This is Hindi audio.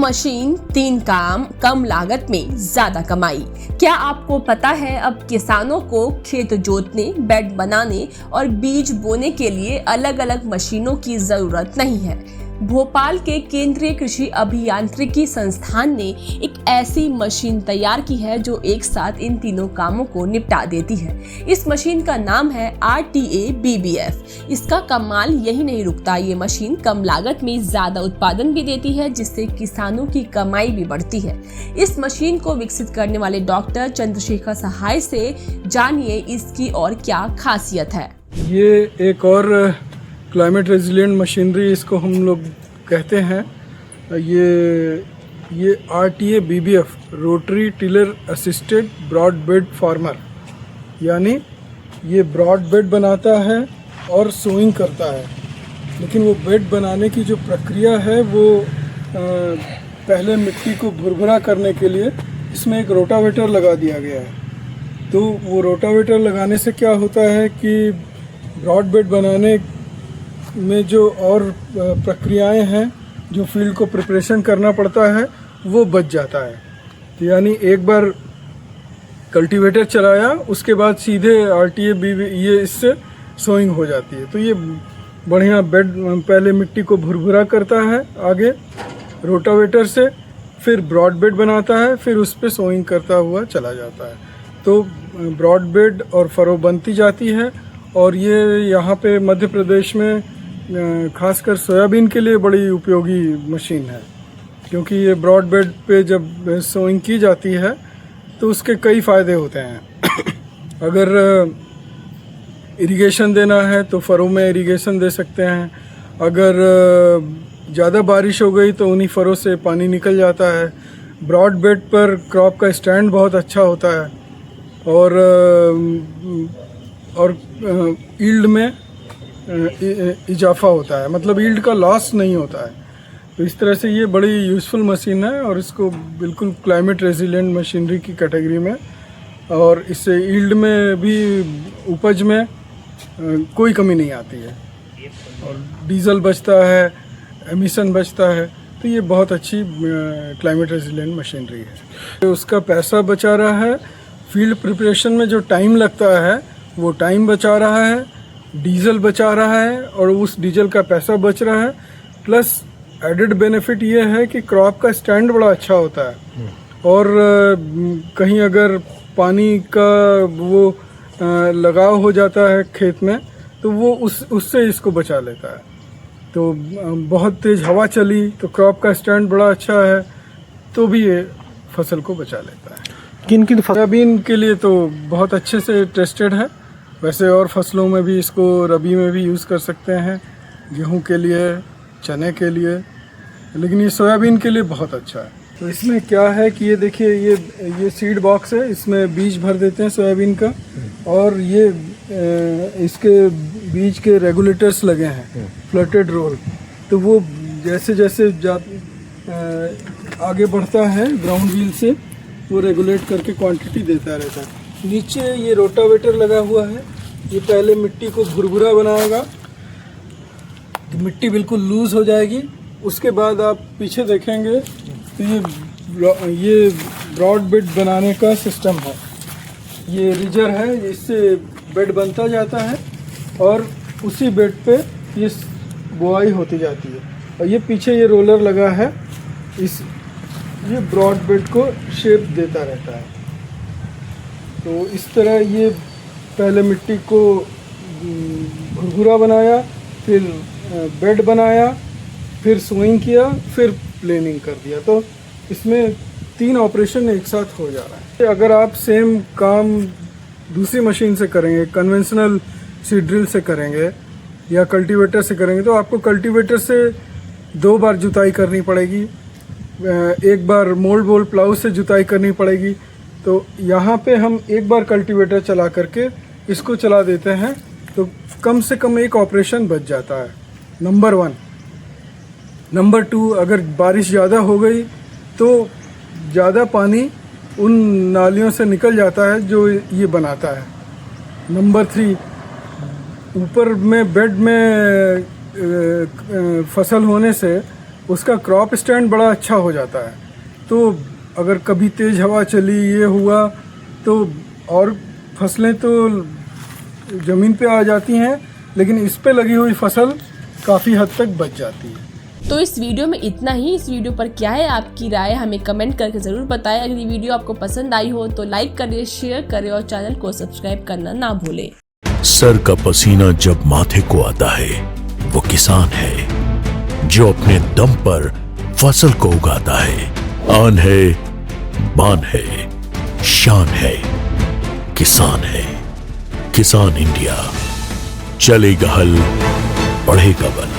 मशीन 3 काम कम लागत में ज्यादा कमाई। क्या आपको पता है अब किसानों को खेत जोतने, बेड बनाने और बीज बोने के लिए अलग अलग मशीनों की जरूरत नहीं है। भोपाल के केंद्रीय कृषि अभियांत्रिकी संस्थान ने एक ऐसी मशीन तैयार की है जो एक साथ इन तीनों कामों को निपटा देती है। इस मशीन का नाम है RTA BBF। इसका कमाल यही नहीं रुकता, ये मशीन कम लागत में ज्यादा उत्पादन भी देती है, जिससे किसानों की कमाई भी बढ़ती है। इस मशीन को विकसित करने वाले डॉक्टर चंद्रशेखर सहाय से जानिए इसकी और क्या खासियत है। ये एक और क्लाइमेट रेजिलिएंट मशीनरी इसको हम लोग कहते हैं। ये RTA BBF rotary tiller assisted broad bed farmer, यानी ये ब्रॉड बेड बनाता है और सोइंग करता है। लेकिन वो बेड बनाने की जो प्रक्रिया है वो पहले मिट्टी को भुरभुरा करने के लिए इसमें एक रोटावेटर लगा दिया गया है। तो वो रोटावेटर लगाने से क्या होता है कि ब्रॉड बेड बनाने में जो और प्रक्रियाएं हैं, जो फील्ड को प्रिपरेशन करना पड़ता है, वो बच जाता है। तो यानी एक बार कल्टीवेटर चलाया, उसके बाद सीधे RTA BBF ये इससे सोइंग हो जाती है। तो ये बढ़िया बेड पहले मिट्टी को भुरभुरा करता है आगे रोटावेटर से, फिर ब्रॉड बेड बनाता है, फिर उस पर सोइंग करता हुआ चला जाता है। तो ब्रॉड बेड और फरो बनती जाती है। और ये यहाँ पे मध्य प्रदेश में खासकर सोयाबीन के लिए बड़ी उपयोगी मशीन है, क्योंकि ये ब्रॉड बेड पे जब सोइंग की जाती है तो उसके कई फ़ायदे होते हैं। अगर इरिगेशन देना है तो फरों में इरिगेशन दे सकते हैं। अगर ज़्यादा बारिश हो गई तो उन्हीं फरों से पानी निकल जाता है। ब्रॉड बेड पर क्रॉप का स्टैंड बहुत अच्छा होता है और ईल्ड में इजाफा होता है, मतलब ईल्ड का लॉस नहीं होता है। तो इस तरह से ये बड़ी यूज़फुल मशीन है और इसको बिल्कुल क्लाइमेट रेजिलिएंट मशीनरी की कैटेगरी में, और इससे ईल्ड में भी उपज में कोई कमी नहीं आती है और डीजल बचता है, एमिशन बचता है। तो ये बहुत अच्छी क्लाइमेट रेजिलिएंट मशीनरी है। तो उसका पैसा बचा रहा है, फील्ड प्रिपरेशन में जो टाइम लगता है वो टाइम बचा रहा है, डीजल बचा रहा है और उस डीजल का पैसा बच रहा है। प्लस एडेड बेनिफिट ये है कि क्रॉप का स्टैंड बड़ा अच्छा होता है और कहीं अगर पानी का वो लगाव हो जाता है खेत में तो वो उससे इसको बचा लेता है। तो बहुत तेज़ हवा चली तो क्रॉप का स्टैंड बड़ा अच्छा है तो भी ये फसल को बचा लेता है। किन सोयाबीन के लिए तो बहुत अच्छे से टेस्टेड है। वैसे और फसलों में भी इसको रबी में भी यूज़ कर सकते हैं, गेहूं के लिए, चने के लिए, लेकिन ये सोयाबीन के लिए बहुत अच्छा है। तो इसमें क्या है कि ये देखिए, ये सीड बॉक्स है, इसमें बीज भर देते हैं सोयाबीन का और ये इसके बीज के रेगुलेटर्स लगे हैं, फ्लटेड रोल। तो वो जैसे जैसे आगे बढ़ता है ग्राउंड व्हील से, वो रेगुलेट करके क्वांटिटी देता रहता है। नीचे ये रोटावेटर लगा हुआ है, ये पहले मिट्टी को भुरभुरा बनाएगा तो मिट्टी बिल्कुल लूज हो जाएगी। उसके बाद आप पीछे देखेंगे तो ये ब्रॉड बेड बनाने का सिस्टम है। ये रिजर है, इससे बेड बनता जाता है और उसी बेड पे ये बुआई होती जाती है। और ये पीछे ये रोलर लगा है, ये ब्रॉड बेड को शेप देता रहता है। तो इस तरह ये पहले मिट्टी को भुरभुरा बनाया, फिर बेड बनाया, फिर सोइंग किया, फिर प्लेनिंग कर दिया। तो इसमें 3 ऑपरेशन एक साथ हो जा रहा है। अगर आप सेम काम दूसरी मशीन से करेंगे, कन्वेंशनल सीड ड्रिल से करेंगे या कल्टीवेटर से करेंगे, तो आपको कल्टीवेटर से 2 बार जुताई करनी पड़ेगी, एक बार मोल्ड बोल प्लाउ से जुताई करनी पड़ेगी। तो यहाँ पे हम एक बार कल्टीवेटर चला करके इसको चला देते हैं तो कम से कम एक ऑपरेशन बच जाता है, नंबर 1। नंबर 2, अगर बारिश ज़्यादा हो गई तो ज़्यादा पानी उन नालियों से निकल जाता है जो ये बनाता है। नंबर 3, ऊपर में बेड में फसल होने से उसका क्रॉप स्टैंड बड़ा अच्छा हो जाता है। तो अगर कभी तेज़ हवा चली, ये हुआ, तो और फसलें तो ज़मीन पे आ जाती हैं, लेकिन इस पे लगी हुई फसल काफ़ी हद तक बच जाती है। तो इस वीडियो में इतना ही। इस वीडियो पर क्या है आपकी राय, हमें कमेंट करके ज़रूर बताएं। अगर ये वीडियो आपको पसंद आई हो तो लाइक करें, शेयर करें और चैनल को सब्सक्राइब करना ना भूलें। सर का पसीना जब माथे को आता है वो किसान है जो अपने दम पर फसल को उगाता है। आन है, बान है, शान है, किसान है। किसान इंडिया, चलेगा हल, बढ़ेगा बल।